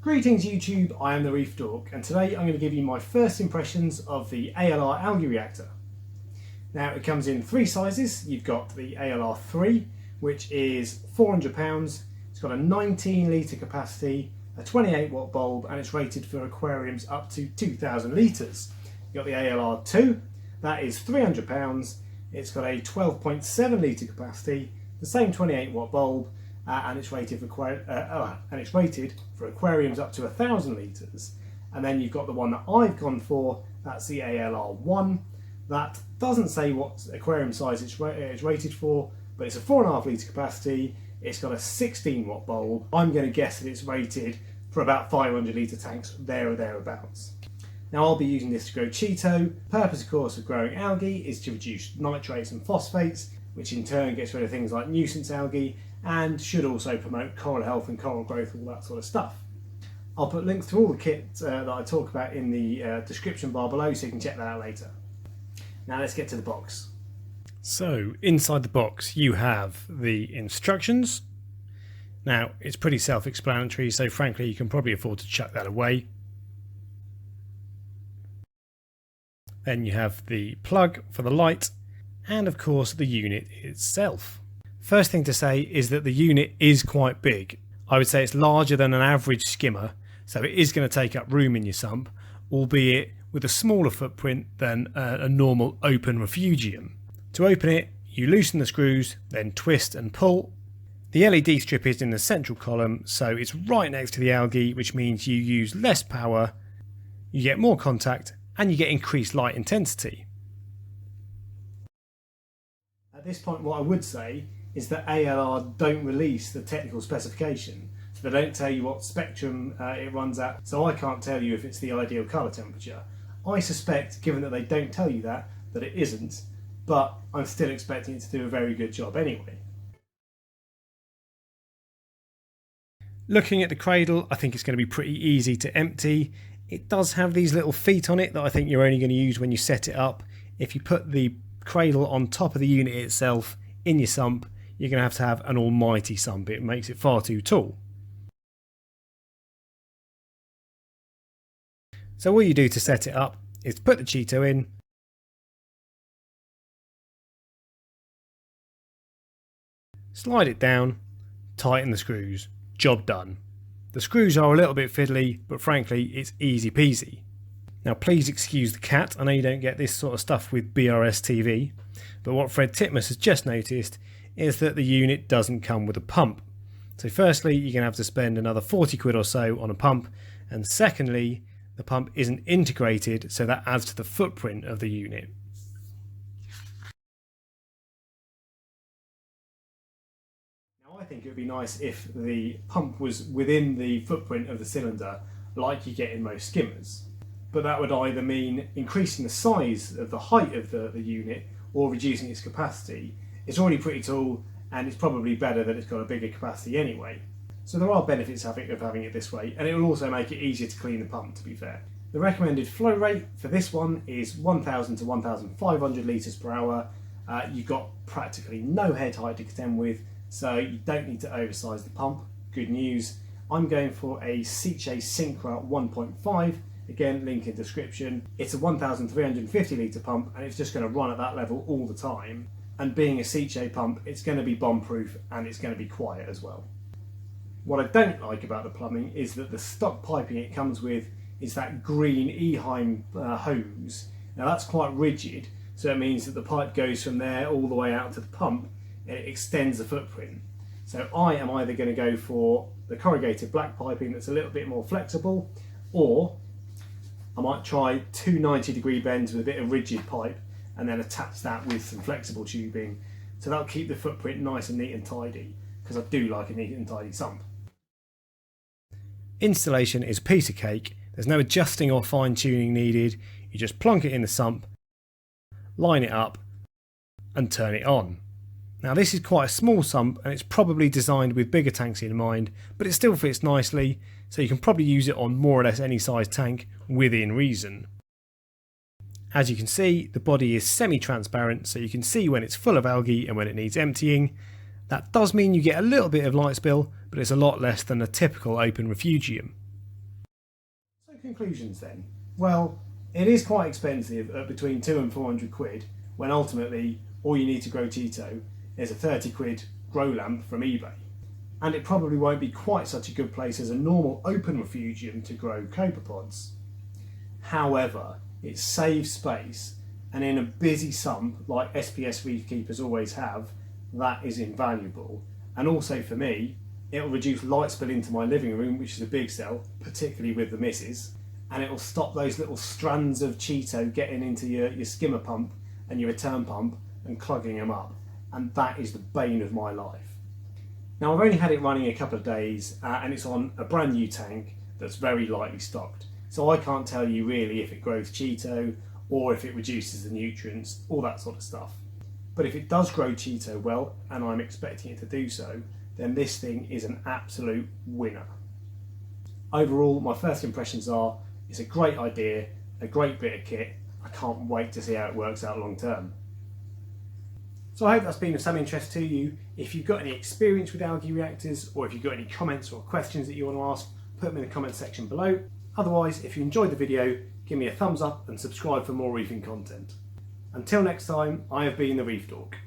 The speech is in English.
Greetings YouTube, I am the Reef Dork, and today I'm going to give you my first impressions of the ALR Algae Reactor. Now it comes in three sizes. You've got the ALR3, which is £400, it's got a 19 litre capacity, a 28 watt bulb, and it's rated for aquariums up to 2,000 litres. You've got the ALR2, that is £300, it's got a 12.7 litre capacity, the same 28 watt bulb, and it's rated for aquariums up to 1,000 litres. And then you've got the one that I've gone for, that's the ALR1. That doesn't say what aquarium size it's rated for, but it's a 4.5 litre capacity, it's got a 16 watt bulb. I'm going to guess that it's rated for about 500 litre tanks, there or thereabouts. Now I'll be using this to grow Cheeto. The purpose of course of growing algae is to reduce nitrates and phosphates, which in turn gets rid of things like nuisance algae and should also promote coral health and coral growth, all that sort of stuff. I'll put links to all the kit that I talk about in the description bar below so you can check that out later. Now let's get to the box. So inside the box you have the instructions. Now it's pretty self-explanatory, so frankly you can probably afford to chuck that away. Then you have the plug for the light and of course the unit itself. First thing to say is that the unit is quite big. I would say it's larger than an average skimmer, so it is going to take up room in your sump, albeit with a smaller footprint than a normal open refugium. To open it, you loosen the screws, then twist and pull. The LED strip is in the central column, so it's right next to the algae, which means you use less power, you get more contact, and you get increased light intensity. At this point what I would say is that ALR don't release the technical specification, so they don't tell you what spectrum it runs at, so I can't tell you if it's the ideal colour temperature. I suspect, given that they don't tell you that it isn't, but I'm still expecting it to do a very good job anyway. Looking at the cradle, I think it's going to be pretty easy to empty. It does have these little feet on it that I think you're only going to use when you set it up. If you put the cradle on top of the unit itself in your sump, you're going to have an almighty sump. It makes it far too tall. So all you do to set it up is put the Cheeto in, slide it down, tighten the screws, job done. The screws are a little bit fiddly, but frankly it's easy peasy. Now please excuse the cat, I know you don't get this sort of stuff with BRS TV, but what Fred Titmus has just noticed is that the unit doesn't come with a pump. So firstly you're going to have to spend another 40 quid or so on a pump, and secondly the pump isn't integrated, so that adds to the footprint of the unit. Now I think it would be nice if the pump was within the footprint of the cylinder like you get in most skimmers, but that would either mean increasing the size of the height of the unit or reducing its capacity. It's already pretty tall and it's probably better that it's got a bigger capacity anyway. So there are benefits of having it this way, and it will also make it easier to clean the pump, to be fair. The recommended flow rate for this one is 1,000 to 1,500 litres per hour. You've got practically no head height to contend with, so you don't need to oversize the pump. Good news. I'm going for a Seache Synchra 1.5. Again, link in description. It's a 1,350 litre pump and it's just going to run at that level all the time. And being a Seache pump, it's going to be bomb-proof and it's going to be quiet as well. What I don't like about the plumbing is that the stock piping it comes with is that green Eheim hose. Now that's quite rigid, so it means that the pipe goes from there all the way out to the pump and it extends the footprint. So I am either going to go for the corrugated black piping that's a little bit more flexible, or I might try two 90-degree bends with a bit of rigid pipe and then attach that with some flexible tubing, so that'll keep the footprint nice and neat and tidy, because I do like a neat and tidy sump. Installation is a piece of cake. There's no adjusting or fine tuning needed. You just plonk it in the sump, line it up and turn it on. Now this is quite a small sump and it's probably designed with bigger tanks in mind, but it still fits nicely, so you can probably use it on more or less any size tank within reason. As you can see, the body is semi-transparent, so you can see when it's full of algae and when it needs emptying. That does mean you get a little bit of light spill, but it's a lot less than a typical open refugium. Conclusions then. Well, it is quite expensive at between 200 and 400 quid, when ultimately all you need to grow Cheeto is a 30 quid grow lamp from eBay. And it probably won't be quite such a good place as a normal open refugium to grow copepods. However, it saves space, and in a busy sump like SPS reef keepers always have, that is invaluable. And also for me, it'll reduce light spill into my living room, which is a big sell, particularly with the missus, and it'll stop those little strands of Cheeto getting into your skimmer pump and your return pump and clogging them up, and that is the bane of my life. Now, I've only had it running a couple of days and it's on a brand new tank that's very lightly stocked, so I can't tell you really if it grows Cheeto or if it reduces the nutrients, all that sort of stuff. But if it does grow Cheeto well, and I'm expecting it to do so, then this thing is an absolute winner. Overall, my first impressions are it's a great idea, a great bit of kit. I can't wait to see how it works out long term. So I hope that's been of some interest to you. If you've got any experience with algae reactors, or if you've got any comments or questions that you want to ask, put them in the comment section below. Otherwise, if you enjoyed the video, give me a thumbs up and subscribe for more reefing content. Until next time, I have been the Reef Dork.